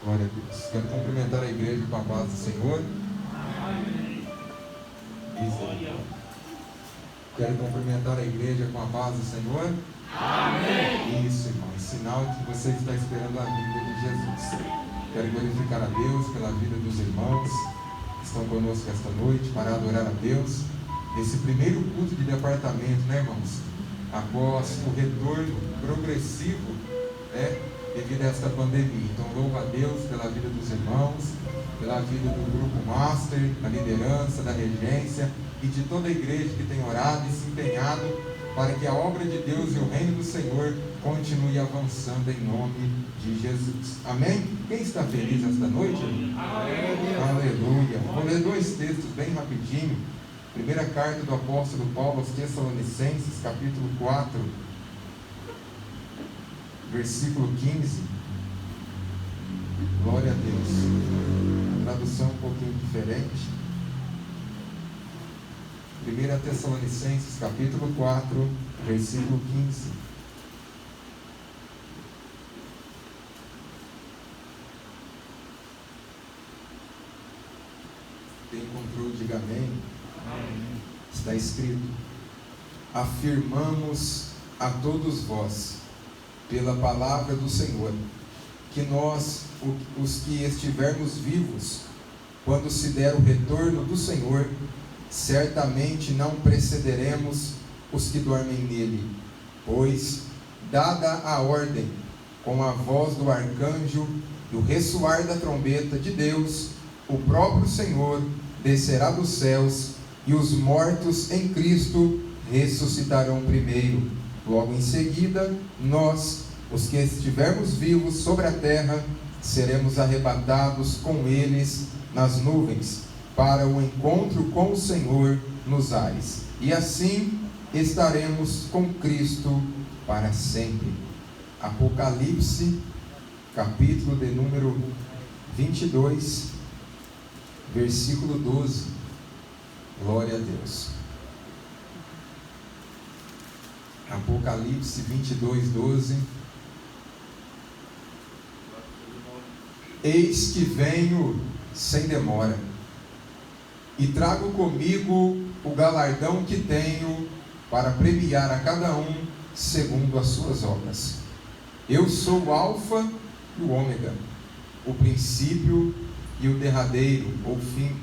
Glória a Deus. Quero cumprimentar a igreja com a paz do Senhor. Isso. Quero cumprimentar a igreja com a paz do Senhor. Amém. Isso, irmão. Sinal de que você está esperando a vinda de Jesus. Quero glorificar a Deus pela vida dos irmãos que estão conosco esta noite para adorar a Deus. Esse primeiro culto de departamento, né, irmãos? Após o retorno progressivo, devido a esta pandemia. Então, louvo a Deus pela vida dos irmãos, pela vida do grupo Master, da liderança, da regência e de toda a igreja que tem orado e se empenhado para que a obra de Deus e o reino do Senhor continue avançando em nome de Jesus. Amém? Quem está feliz esta noite? Aleluia. Vou ler dois textos bem rapidinho. Primeira carta do apóstolo Paulo aos Tessalonicenses, capítulo 4, versículo 15. Glória a Deus. Tradução um pouquinho diferente. 1 Tessalonicenses, capítulo 4, versículo 15. Quem encontrou, diga amém. Está escrito: afirmamos a todos vós, pela palavra do Senhor, que nós, os que estivermos vivos, quando se der o retorno do Senhor, certamente não precederemos os que dormem nele, pois, dada a ordem, com a voz do arcanjo e o ressoar da trombeta de Deus, o próprio Senhor descerá dos céus, e os mortos em Cristo ressuscitarão primeiro. Logo em seguida, nós, os que estivermos vivos sobre a terra, seremos arrebatados com eles nas nuvens, para o encontro com o Senhor nos ares. E assim estaremos com Cristo para sempre. Apocalipse, capítulo de número 22, versículo 12. Glória a Deus. Apocalipse 22, 12. Eis que venho sem demora, e trago comigo o galardão que tenho para premiar a cada um segundo as suas obras. Eu sou o Alfa e o Ômega, o princípio e o derradeiro, ou fim,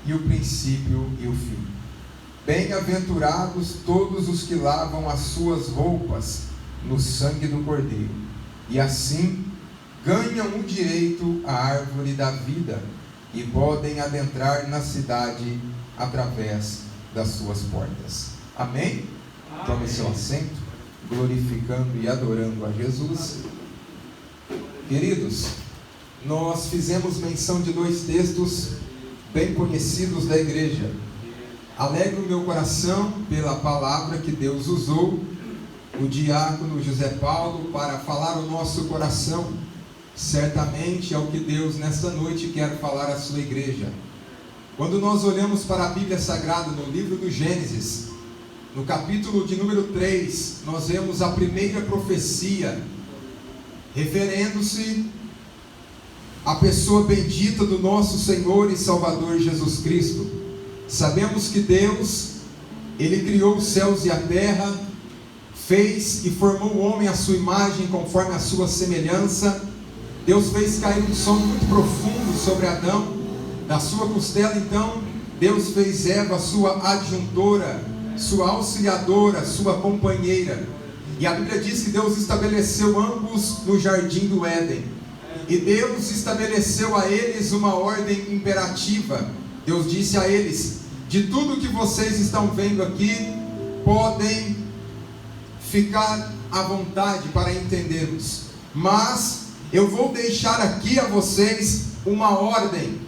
e o princípio e o fim. Bem-aventurados todos os que lavam as suas roupas no sangue do Cordeiro, e assim ganham o direito à árvore da vida, e podem adentrar na cidade através das suas portas. Amém? Tome seu assento, glorificando e adorando a Jesus. Queridos, nós fizemos menção de dois textos bem conhecidos da igreja. Alegro o meu coração pela palavra que Deus usou o diácono José Paulo para falar ao nosso coração. Certamente é o que Deus nesta noite quer falar à sua igreja. Quando nós olhamos para a Bíblia Sagrada no livro do Gênesis, no capítulo de número 3, nós vemos a primeira profecia referendo-se à pessoa bendita do nosso Senhor e Salvador Jesus Cristo. Sabemos que Deus, Ele criou os céus e a terra, fez e formou o homem à sua imagem, conforme a sua semelhança. Deus fez cair um sono muito profundo sobre Adão. Da sua costela, então, Deus fez Eva, sua adjuntora, sua auxiliadora, sua companheira. E a Bíblia diz que Deus estabeleceu ambos no jardim do Éden. E Deus estabeleceu a eles uma ordem imperativa. Deus disse a eles: de tudo que vocês estão vendo aqui, podem ficar à vontade para entendermos. Mas eu vou deixar aqui a vocês uma ordem.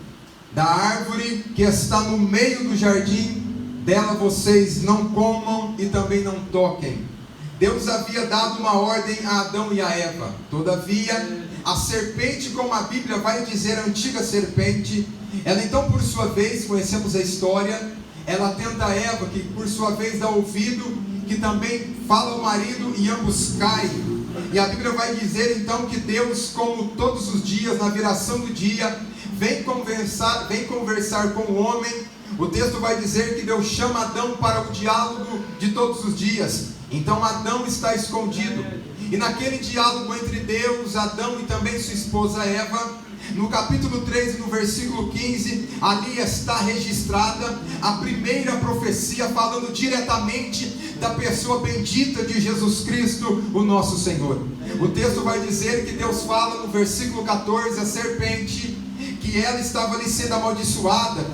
Da árvore que está no meio do jardim, dela vocês não comam e também não toquem. Deus havia dado uma ordem a Adão e a Eva. Todavia, a serpente, como a Bíblia vai dizer, a antiga serpente, ela então, por sua vez, conhecemos a história, ela tenta a Eva, que por sua vez dá ouvido, que também fala ao marido e ambos caem. E a Bíblia vai dizer então que Deus, como todos os dias, na viração do dia, vem conversar com o homem. O texto vai dizer que Deus chama Adão para o diálogo de todos os dias. Então Adão está escondido. E naquele diálogo entre Deus, Adão e também sua esposa Eva, no capítulo 3 e no versículo 15, ali está registrada a primeira profecia, falando diretamente da pessoa bendita de Jesus Cristo, o nosso Senhor. O texto vai dizer que Deus fala no versículo 14, a serpente, que ela estava ali sendo amaldiçoada,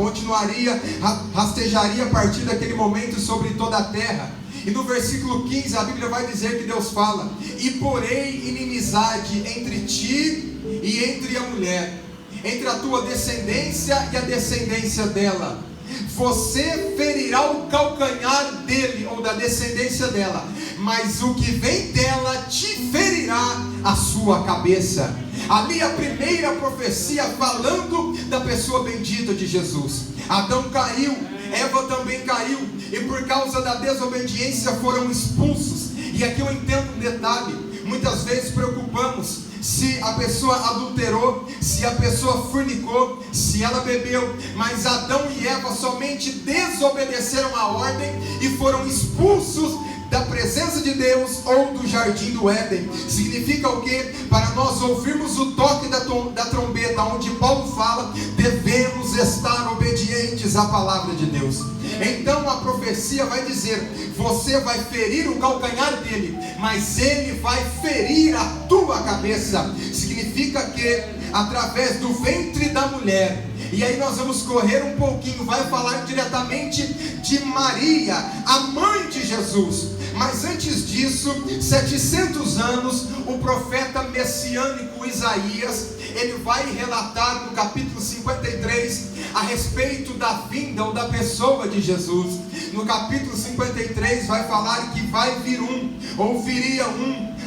rastejaria a partir daquele momento sobre toda a terra. E no versículo 15 a Bíblia vai dizer que Deus fala: e porei inimizade entre ti e entre a mulher, entre a tua descendência e a descendência dela. Você ferirá o calcanhar dele, ou da descendência dela, mas o que vem dela te ferirá a sua cabeça. Ali a primeira profecia falando da pessoa bendita de Jesus. Adão caiu, Eva também caiu, e por causa da desobediência foram expulsos. E aqui eu entendo um detalhe: muitas vezes preocupamos se a pessoa adulterou, se a pessoa fornicou, se ela bebeu, mas Adão e Eva somente desobedeceram a ordem e foram expulsos da presença de Deus ou do jardim do Éden. Significa o quê? Para nós ouvirmos o toque da trombeta, onde Paulo fala, devemos estar obedientes à palavra de Deus. Então a profecia vai dizer: você vai ferir o calcanhar dele, mas ele vai ferir a tua cabeça. Significa que através do ventre da mulher, e aí nós vamos correr um pouquinho, vai falar diretamente de Maria, a mãe de Jesus. Mas antes disso, 700 anos, o profeta messiânico Isaías, ele vai relatar no capítulo 53 a respeito da vinda ou da pessoa de Jesus. No capítulo 53 vai falar que vai vir ou viria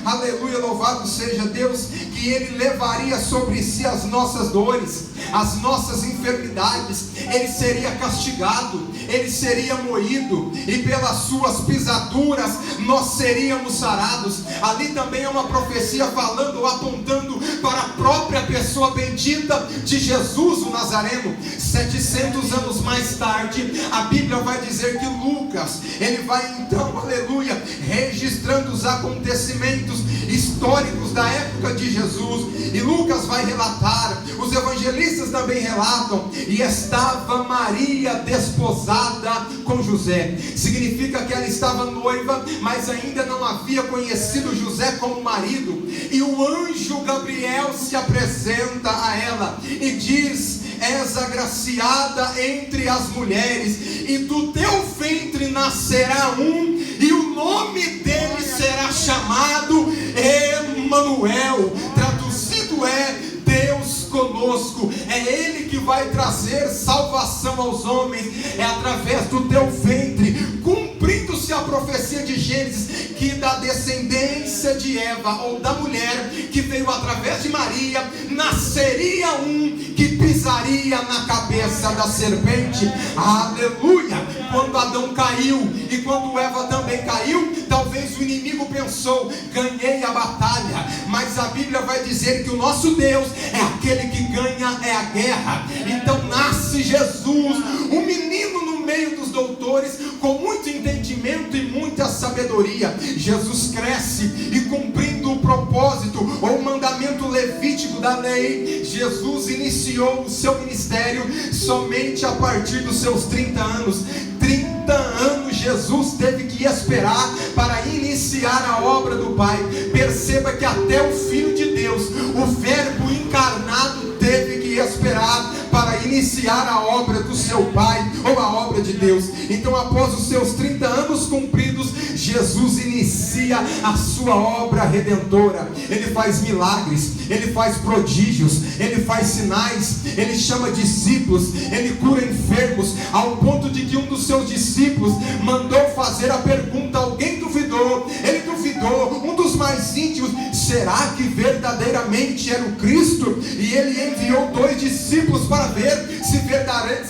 aleluia, louvado seja Deus, que ele levaria sobre si as nossas dores, as nossas enfermidades. Ele seria castigado, ele seria moído, e pelas suas pisaduras nós seríamos sarados. Ali também é uma profecia falando ou apontando para a própria pessoa bendita de Jesus, o Nazareno. 700 anos mais tarde, a Bíblia vai dizer que Lucas, ele vai então, aleluia, registrando os acontecimentos históricos da época de Jesus, e Lucas vai relatar, os evangelistas também relatam, e estava Maria desposada com José. Significa que ela estava noiva, mas ainda não havia conhecido José como marido, e o anjo Gabriel se apresenta a ela e diz: és agraciada entre as mulheres, e do teu ventre nascerá e o nome dele será chamado Emanuel. Traduzido é Deus conosco. É ele que vai trazer salvação aos homens. É através do teu ventre, cumprindo-se a profecia de Gênesis, que da descendência de Eva, ou da mulher que veio através de Maria, nasceria que pisaria na cabeça da serpente. Aleluia! Quando Adão caiu e quando Eva também caiu, talvez o inimigo pensou: ganhei a batalha. Mas a Bíblia vai dizer que o nosso Deus é aquele que ganha a guerra. Então nasce Jesus, um menino no meio dos doutores, com muito entendimento e muita sabedoria. Jesus cresce, e cumprindo o propósito ou o mandamento levítico da lei, Jesus iniciou o seu ministério somente a partir dos seus 30 anos. 30 anos Jesus teve que esperar para iniciar a obra do Pai. Perceba que até o Filho de Deus, o Verbo encarnado, teve que esperar para iniciar a obra do seu Pai, ou a obra de Deus. Então, após os seus 30 anos cumpridos, Jesus inicia a sua obra redentora. Ele faz milagres, ele faz prodígios, ele faz sinais, ele chama discípulos, ele cura enfermos, ao ponto de que um dos seus discípulos mandou fazer a pergunta: alguém duvidou? Ele duvidou duvidou, um dos mais íntimos, será que verdadeiramente era o Cristo? E ele enviou 2 discípulos para ver se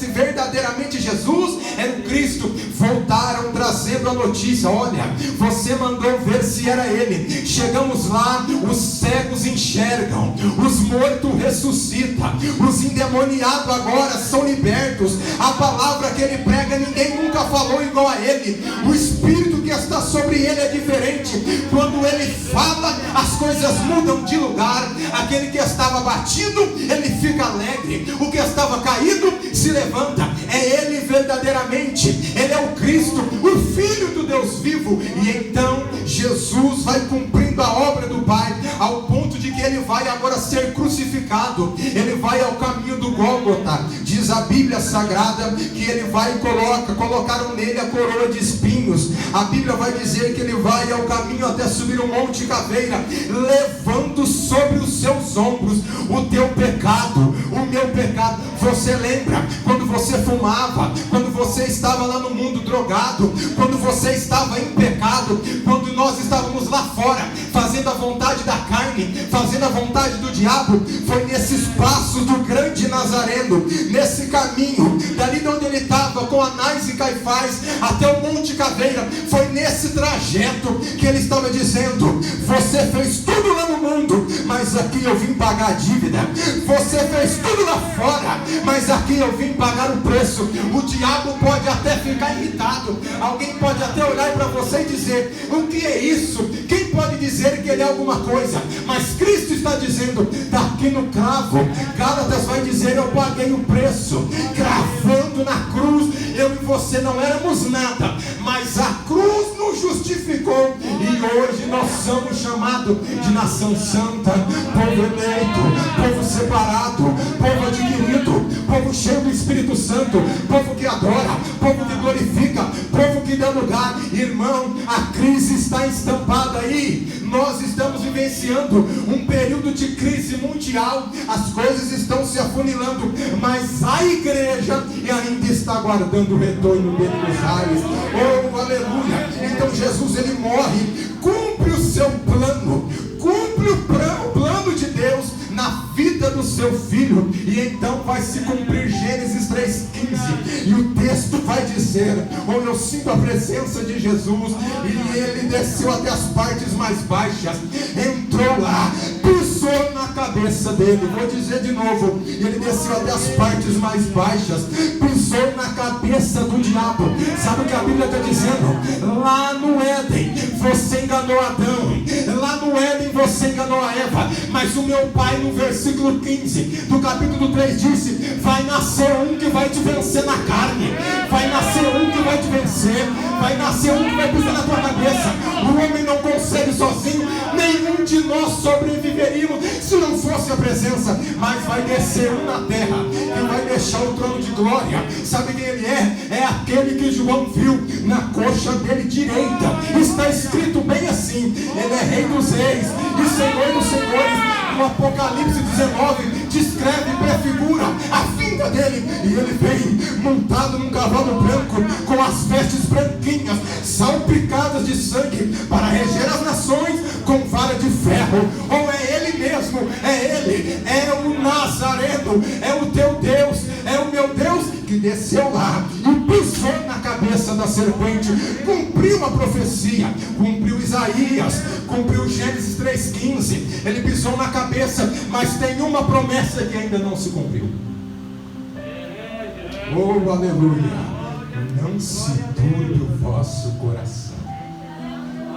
verdadeiramente Jesus era o Cristo. Voltaram trazendo a notícia: olha, você mandou ver se era ele. Chegamos lá, os cegos enxergam, os mortos ressuscitam, os endemoniados agora são libertos. A palavra que ele prega, ninguém nunca falou igual a ele. O Espírito que está sobre ele é diferente. Quando ele fala, as coisas mudam de lugar. Aquele que estava abatido, ele fica alegre. O que estava caído se levanta. É ele verdadeiramente. Ele é o Cristo, o Filho do Deus vivo. E então Jesus vai cumprindo a obra do Pai, ao ponto de que ele vai agora ser crucificado. Ele vai ao caminho do Gólgota. Diz a Bíblia Sagrada que ele vai e colocaram nele a coroa de espinhos. A Bíblia vai dizer que ele vai ao caminho até subir o Monte Caveira, levando sobre os seus ombros o teu pecado, o meu pecado. Você lembra quando você fumava, quando você estava lá no mundo drogado, quando você estava em pecado, quando nós estávamos lá fora fazendo a vontade da carne, fazendo a vontade do diabo? Foi nesses passos do grande Nazareno, nesse caminho, dali de onde ele estava com Anás e Caifás até o Monte Caveira, foi nesse trajeto que ele estava dizendo: você fez tudo lá no mundo, mas aqui eu vim pagar a dívida. Você fez tudo lá fora, mas aqui eu vim pagar o preço. O diabo pode até ficar irritado, alguém pode até olhar para você e dizer: o que é isso? Quem pode dizer que ele é alguma coisa? Mas Cristo está dizendo, está aqui no cravo. Gálatas vai dizer: eu paguei o preço, cravando na cruz. Eu e você não éramos nada, mas a cruz nos justificou, e hoje nós somos chamados de nação santa, povo eleito, povo separado, povo adquirido, povo cheio do Espírito Santo, povo que adora, povo que glorifica, povo que dá lugar. Irmão, a crise está estampada aí. Nós estamos vivenciando um período de crise mundial, as coisas estão se afunilando, mas a igreja ainda está aguardando o retorno dele nos ares. Oh, aleluia! Então Jesus, ele morre, cumpre o seu plano, cumpre o plano de Deus na vida do seu filho, e então vai se cumprir Gênesis 3,15, e o texto vai dizer: oh, eu sinto a presença de Jesus, e ele desceu até as partes mais baixas, entrou lá, pisou na cabeça dele. Vou dizer de novo: ele desceu até as partes mais baixas, pisou na cabeça do diabo. Sabe o que a Bíblia está dizendo? Lá no Éden você enganou Adão, lá no Éden você enganou a Eva, mas o meu pai, no versículo 15 do capítulo 3, disse: vai nascer um que vai te vencer na carne, vai nascer um que vai te vencer, vai nascer um que vai pisar na tua cabeça. O homem não consegue sozinho, nenhum de nós sobreviveríamos se não fosse a presença, mas vai descer um na terra que vai deixar o trono de glória. Sabe quem ele é? É aquele que João viu na coxa dele direita, está escrito bem assim: ele é Rei dos Reis e Senhor dos Senhores. No Apocalipse 19 descreve e prefigura a vinda dele, e ele vem montado num cavalo branco, com as vestes branquinhas, salpicadas de sangue, para reger as nações com vara de ferro. Ou é ele mesmo, é ele, é o Nazareno, é o teu Deus, é o meu Deus, que desceu lá e pisou na cabeça da serpente, cumpriu a profecia, cumpriu Isaías, cumpriu Gênesis 3,15. ele pisou na cabeça, mas tem uma promessa que ainda não se cumpriu. Oh, aleluia! Não se turbe o vosso coração.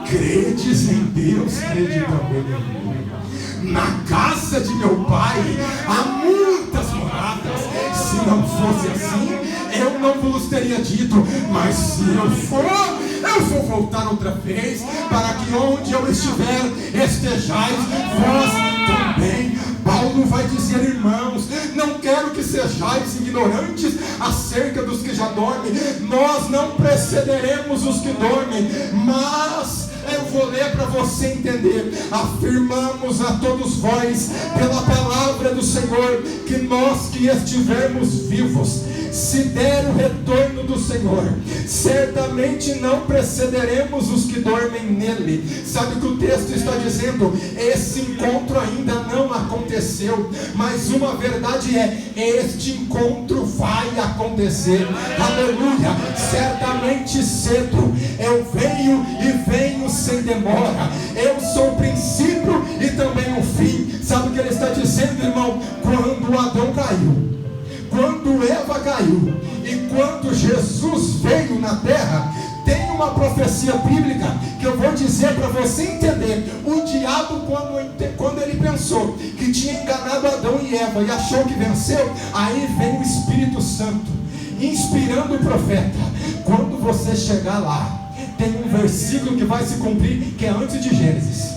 Credes em Deus, crede também em mim. Na casa de meu pai há muitas moradas. Se não fosse assim, eu não vos teria dito. Mas se eu for, eu vou voltar outra vez, para que onde eu estiver, estejais vós também. Paulo vai dizer: irmãos, não quero que sejais ignorantes acerca dos que já dormem. Nós não precederemos os que dormem, mas eu vou ler para você entender. Afirmamos a todos vós, pela palavra do Senhor, que nós que estivermos vivos, se der o retorno do Senhor, certamente não precederemos os que dormem nele. Sabe o que o texto está dizendo? Esse encontro ainda não aconteceu, mas uma verdade é: este encontro vai acontecer. Aleluia! Certamente cedo eu venho e venho sem demora. Eu sou o princípio e também o fim. Sabe o que ele está dizendo, irmão? Quando Adão caiu, quando Eva caiu e quando Jesus veio na terra, tem uma profecia bíblica que eu vou dizer para você entender. O diabo, quando ele pensou que tinha enganado Adão e Eva e achou que venceu, aí vem o Espírito Santo inspirando o profeta. Quando você chegar lá, tem um versículo que vai se cumprir, que é antes de Gênesis: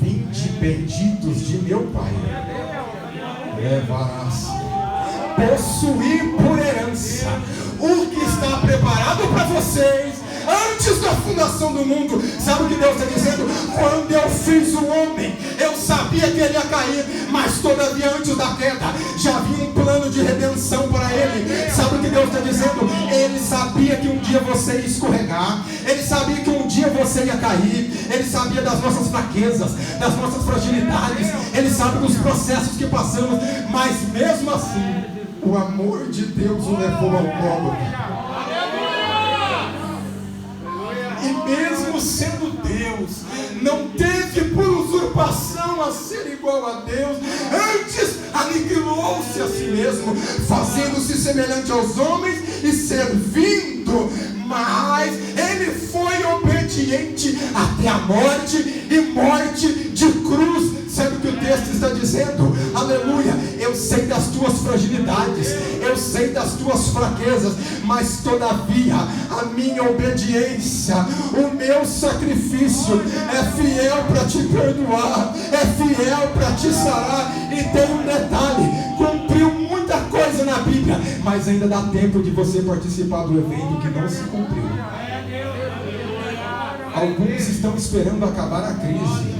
20 benditos de meu Pai levarás, possuir por herança o que está preparado para vocês antes da fundação do mundo. Sabe o que Deus está dizendo? Quando eu fiz o homem, eu sabia que ele ia cair, mas todavia antes da queda já havia um plano de redenção para ele. Sabe o que Deus está dizendo? Ele sabia que um dia você ia escorregar, ele sabia que um dia você ia cair, ele sabia das nossas fraquezas, das nossas fragilidades, ele sabe dos processos que passamos, mas mesmo assim o amor de Deus o levou ao Gólgota. E mesmo sendo Deus, não teve por usurpação a ser igual a Deus. Antes aniquilou-se a si mesmo, fazendo-se semelhante aos homens e servindo. Mas ele foi obediente até a morte, e morte de cruz. Sabe o que o texto está dizendo? Aleluia! Eu sei das tuas fragilidades, eu sei das tuas fraquezas, mas todavia a minha obediência, o meu sacrifício é fiel para te perdoar, é fiel para te sarar. E tem um detalhe: cumpriu muita coisa na Bíblia, mas ainda dá tempo de você participar do evento que não se cumpriu. Alguns estão esperando acabar a crise,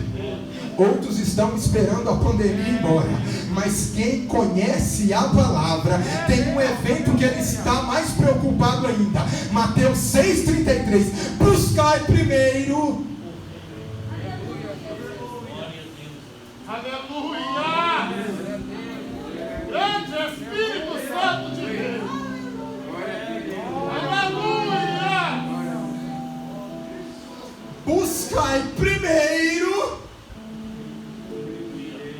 outros estão esperando a pandemia ir embora, mas quem conhece a palavra tem um evento que ele está mais preocupado ainda. Mateus 6,33: buscai primeiro. Aleluia! Grande Espírito Santo de Deus! Aleluia! Buscai primeiro.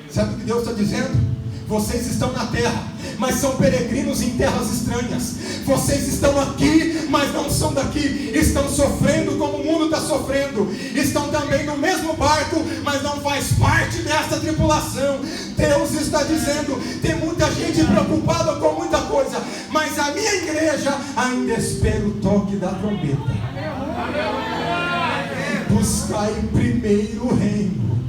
Sabe o que Deus está dizendo? Vocês estão na terra, mas são peregrinos em terras estranhas. Vocês estão aqui, mas não são daqui. Estão sofrendo como o mundo está sofrendo. Estão também no mesmo barco, mas não faz parte dessa tripulação. Deus está dizendo: tem muita gente preocupada com muita coisa, mas a minha igreja ainda espera o toque da trombeta. Buscai primeiro o reino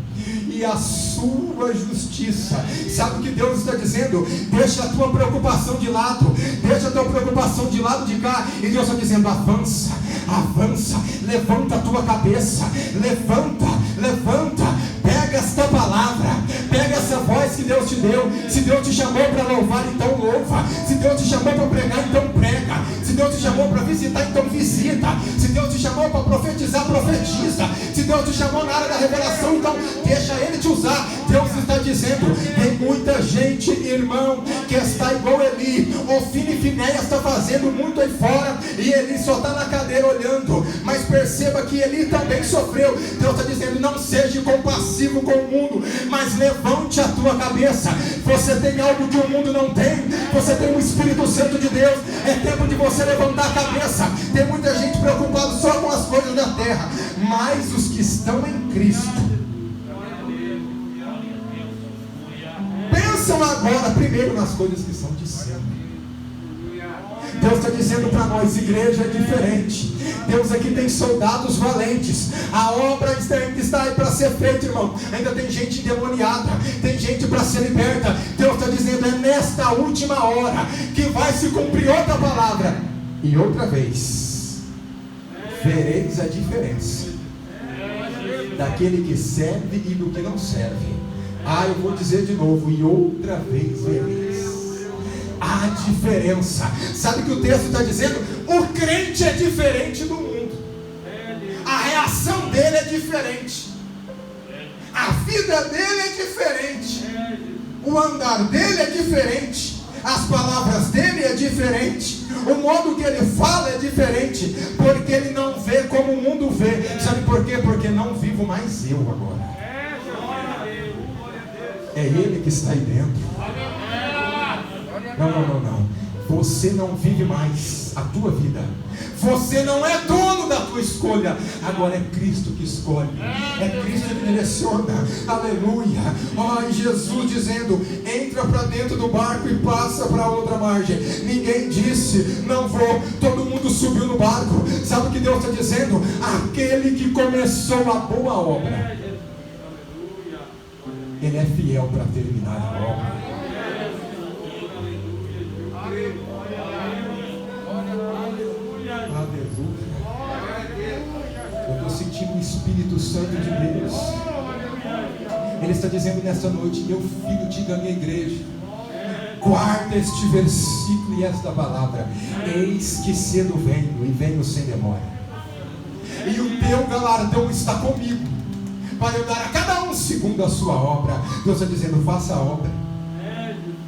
e a sua justiça. Sabe o que Deus está dizendo? Deixa a tua preocupação de lado, deixa a tua preocupação de lado de cá, e Deus está dizendo: avança, avança, levanta a tua cabeça, levanta, levanta, pega esta palavra, pega essa voz que Deus te deu. Se Deus te chamou para louvar, então louva. Se Deus te chamou para pregar, então prega. Se Deus te chamou para visitar, então visita. Se Deus te chamou para profetizar, profetiza. Se Deus te chamou na área da revelação, então deixa Ele te usar. Deus está dizendo: tem muita gente, irmão, que está igual Eli. Ofni e Finéias está fazendo muito aí fora, e Eli só está na cadeira olhando. Mas perceba que Eli também sofreu. Deus está dizendo: não seja compassivo com o mundo, mas levante a tua cabeça. Você tem algo que o mundo não tem. Você tem o Espírito Santo de Deus. É tempo de você levantar a cabeça. Tem muita gente preocupada só com as coisas da terra, mas os que estão em Cristo pensam agora primeiro nas coisas que são de cima. Deus está dizendo para nós: igreja é diferente. Deus aqui tem soldados valentes. A obra ainda está aí para ser feita, irmão. Ainda tem gente endemoniada, tem gente para ser liberta. Deus está dizendo: é nesta última hora que vai se cumprir outra palavra. E outra vez vereis a diferença daquele que serve e do que não serve. Eu vou dizer de novo: e outra vez vereis. há diferença. Sabe o que o texto está dizendo? O crente é diferente do mundo. A reação dele é diferente. A vida dele é diferente. O andar dele é diferente. As palavras dele é diferente. O modo que ele fala é diferente. Porque ele não vê como o mundo vê. Sabe por quê? Porque não vivo mais eu agora. É ele que está aí dentro. Não. Você não vive mais a tua vida. Você não é dono da tua escolha. Agora é Cristo que escolhe. É Cristo que direciona. Aleluia. Ai, Jesus dizendo: entra para dentro do barco e passa para outra margem. Ninguém disse: não vou. Todo mundo subiu no barco. Sabe o que Deus está dizendo? Aquele que começou a boa obra, Ele é fiel para terminar a obra. Aleluia. Eu estou sentindo o Espírito Santo de Deus. Ele está dizendo nessa noite: meu filho, diga à minha igreja, guarda este versículo e esta palavra: eis que cedo venho, e venho sem demora, e o teu galardão está comigo, para eu dar a cada um segundo a sua obra. Deus está dizendo: faça a obra,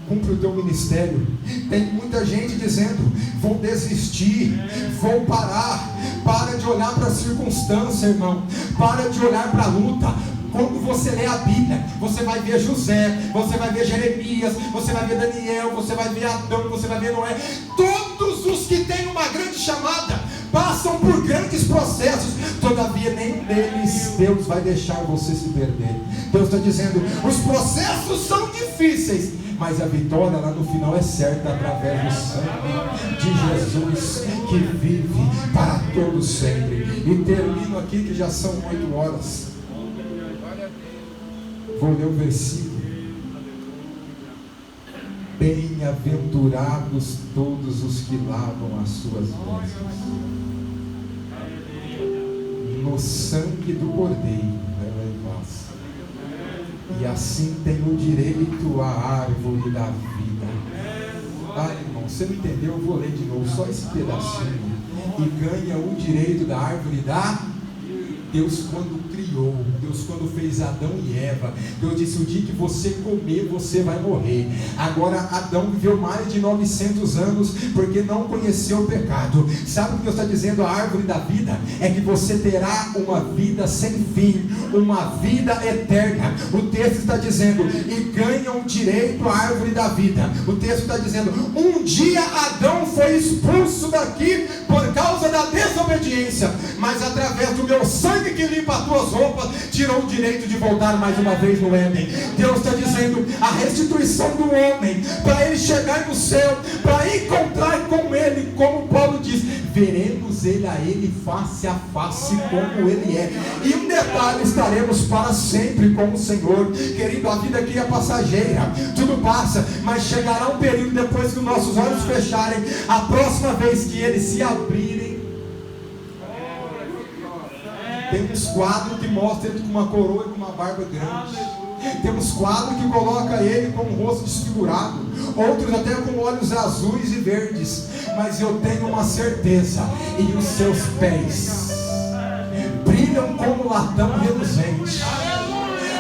cumpre o teu ministério. Tem muita gente dizendo: vou desistir, vou parar. Para de olhar para a circunstância, irmão. Para de olhar para a luta. Quando você lê a Bíblia, você vai ver José, você vai ver Jeremias, você vai ver Daniel, você vai ver Adão, você vai ver Noé. Todos os que têm uma grande chamada passam por grandes processos. Todavia nenhum deles Deus vai deixar você se perder. Deus está dizendo: os processos são difíceis, mas a vitória lá no final é certa, através do sangue de Jesus, que vive para todos sempre. E termino aqui, que já são 8 horas. Vou ler o versículo: bem-aventurados todos os que lavam as suas vestes no sangue do Cordeiro, e assim tem o direito à árvore da vida. Ah, irmão, você não entendeu? Eu vou ler de novo só esse pedacinho. E ganha o direito da árvore da... Deus, quando criou, Deus, quando fez Adão e Eva, Deus disse: o dia que você comer, você vai morrer. Agora Adão viveu mais de 900 anos, porque não conheceu o pecado. Sabe o que Deus está dizendo? A árvore da vida é que você terá uma vida sem fim, uma vida eterna. O texto está dizendo: e ganham direito à árvore da vida. O texto está dizendo: um dia Adão foi expulso daqui por causa da desobediência, mas através do meu sangue que limpa as tuas roupas, tirou o direito de voltar mais uma vez no Éden. Deus está dizendo: a restituição do homem, para ele chegar no céu, para encontrar com ele, como Paulo diz, veremos ele face a face como ele é. E um detalhe: estaremos para sempre com o Senhor. Querido, a vida aqui é passageira, tudo passa, mas chegará um período, depois que os nossos olhos fecharem, a próxima vez que eles se abrirem, tem uns quadros que mostram ele com uma coroa e com uma barba grande. Temos quadros que coloca ele com o rosto desfigurado, outros até com olhos azuis e verdes. Mas eu tenho uma certeza: e os seus pés brilham como latão reluzente.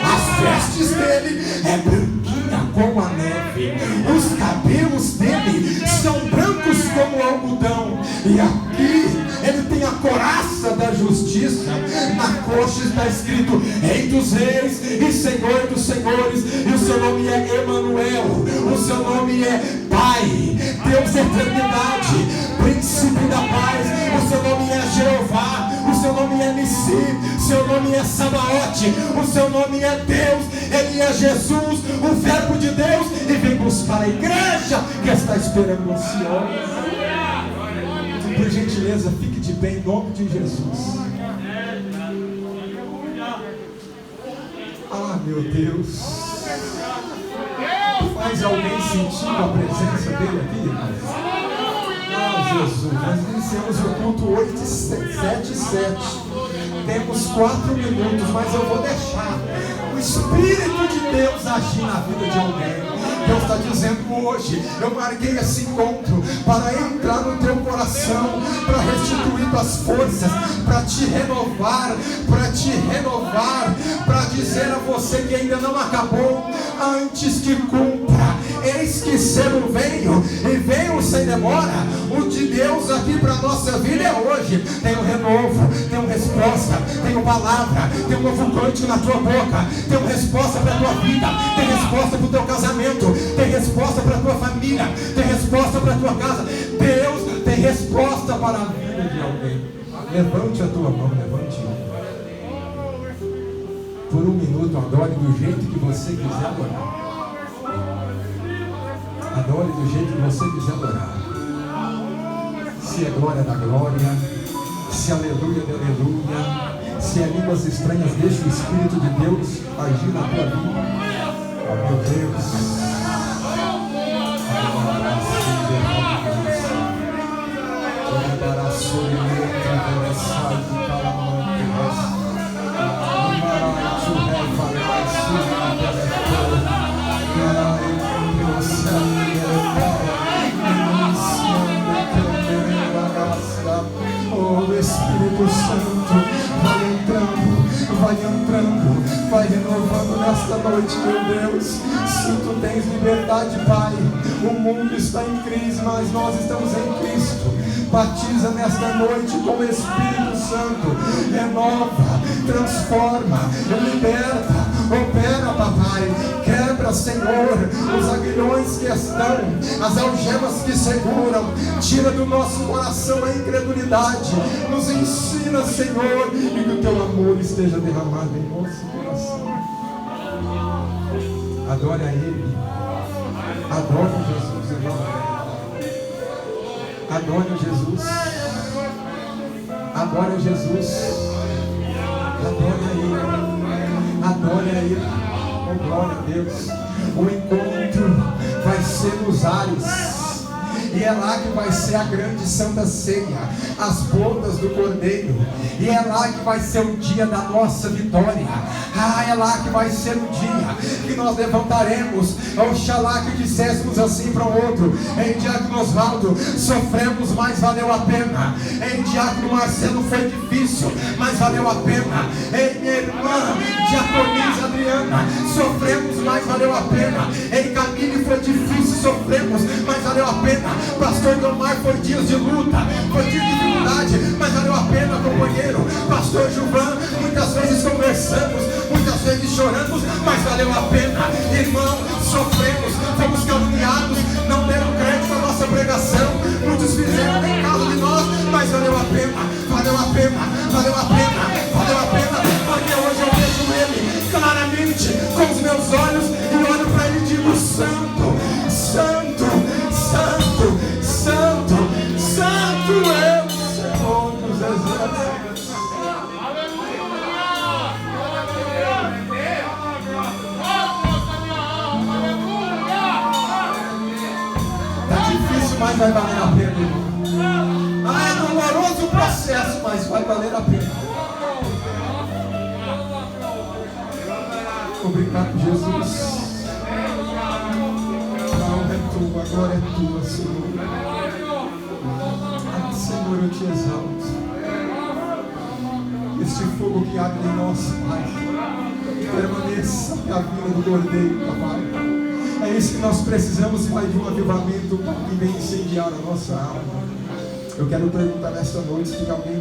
As vestes dele é branquinha como a neve, os cabelos dele são brancos como algodão, e aqui ele tem a couraça da justiça. Na coxa está escrito: Rei dos reis e Senhor dos senhores. E o seu nome é Emanuel. O seu nome é Pai, Deus eternidade, Príncipe da paz. O seu nome é Jeová. O seu nome é Nissi. Seu nome é Sabaote. O seu nome é Deus. Ele é Jesus, o Verbo de Deus. E vem buscar a igreja que está esperando ansiosa. Por gentileza, fique de pé em nome de Jesus. Ah, meu Deus. Faz alguém sentir a presença dele aqui? Ah, Jesus. Nós iniciamos o culto 8, 7 e 7. Temos 4 minutos, mas eu vou deixar o Espírito de Deus agir na vida de alguém. Deus está dizendo hoje: eu marquei esse encontro para entrar no teu coração, para restituir tuas forças, para te renovar, para dizer a você que ainda não acabou, antes que cumpra. Eis que cedo veio, e veio sem demora. O de Deus aqui para a nossa vida é hoje. Tem um renovo, tem uma resposta, tem uma palavra, tem um novo cântico na tua boca, tem uma resposta para a tua vida, tem resposta para o teu casamento, tem resposta para a tua família, tem resposta para a tua casa. Deus tem resposta para a vida de alguém. Levante a tua mão, levante. Por um minuto, adore do jeito que você quiser adorar. Adore do jeito que você quiser adorar. Se é glória da glória, se é aleluia da aleluia, se é línguas estranhas, deixa o Espírito de Deus agir na tua vida. Oh meu Deus. O Espírito Santo vai entrando, vai renovando nesta noite, meu Deus. Se tu tens liberdade, Pai, o mundo está em crise, mas nós estamos em Cristo. Batiza nesta noite com o Espírito Santo, renova, transforma, liberta, opera, papai. Quebra, Senhor, os aguilhões que estão, as algemas que seguram. Tira do nosso coração a incredulidade. Nos ensina, Senhor, e que o teu amor esteja derramado em nosso coração. Adore a Ele. Adore Jesus, irmão. Adore Jesus. Adore Jesus. Adore a Ele. Adore a Ele. Oh, glória a Deus. O encontro vai ser nos ares. E é lá que vai ser a grande santa ceia, as bodas do Cordeiro. E é lá que vai ser o dia da nossa vitória. É lá que vai ser o dia que nós levantaremos. Oxalá que dissessemos assim para o outro: em Diácono Osvaldo sofremos, mas valeu a pena. Em Diácono Marcelo foi difícil, mas valeu a pena. Em minha irmã Diaconisa Adriana sofremos, mas valeu a pena. Em Camille foi difícil, sofremos, mas valeu a pena. Pastor Domar foi dias de luta, foi dia de dificuldade, mas valeu a pena, companheiro. Pastor Gilvan, muitas vezes conversamos, muitas vezes choramos, mas valeu a pena. Irmão, sofremos, fomos caluniados, não deram crédito à nossa pregação, muitos fizeram em causa de nós, mas valeu a pena, valeu a pena, valeu a pena, valeu a pena, porque hoje eu vejo Ele claramente com os meus olhos e olho para Ele e digo: Santo, Santo, Santo, Santo, Santo é o Senhor dos exércitos. Tá difícil, mas vai valer a pena, irmão. É doloroso o processo, mas vai valer a pena. Obrigado, Jesus. A glória é tua, Senhor. Senhor, eu te exalto. Este fogo que arde em nós, Pai, permaneça a vida do Cordeiro, Pai. É isso que nós precisamos, Pai, de um avivamento que vem incendiar a nossa alma. Eu quero perguntar nesta noite se tem alguém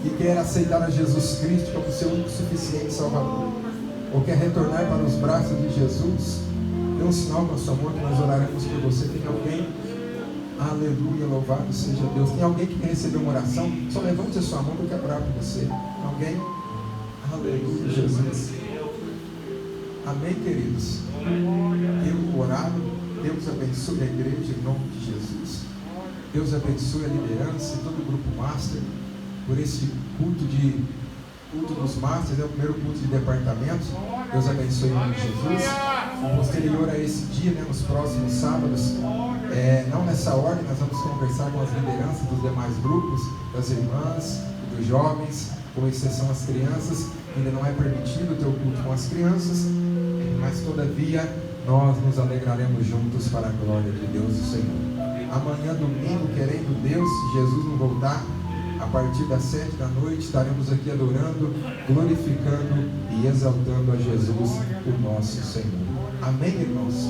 que quer aceitar a Jesus Cristo como seu único suficiente Salvador, ou quer retornar para os braços de Jesus. Dê um sinal com a sua mão que nós oraremos por você. Tem alguém? Aleluia, louvado seja Deus. Tem alguém que quer receber uma oração? Só levante a sua mão que eu quero orar por você. Alguém? Aleluia, Jesus. Amém, queridos? Eu orado. Deus abençoe a igreja em nome de Jesus. Deus abençoe a liderança e todo o grupo Master por esse culto dos Masters. É o primeiro culto de departamento. Deus abençoe em nome de Jesus. Posterior a esse dia, nos próximos sábados, não nessa ordem, nós vamos conversar com as lideranças dos demais grupos, das irmãs, dos jovens, com exceção as crianças. Ainda não é permitido ter o culto com as crianças, mas todavia nós nos alegraremos juntos para a glória de Deus e Senhor. Amanhã, domingo, querendo Deus, se Jesus não voltar, a partir das 7 da noite, estaremos aqui adorando, glorificando e exaltando a Jesus, o nosso Senhor. Amém, irmãos?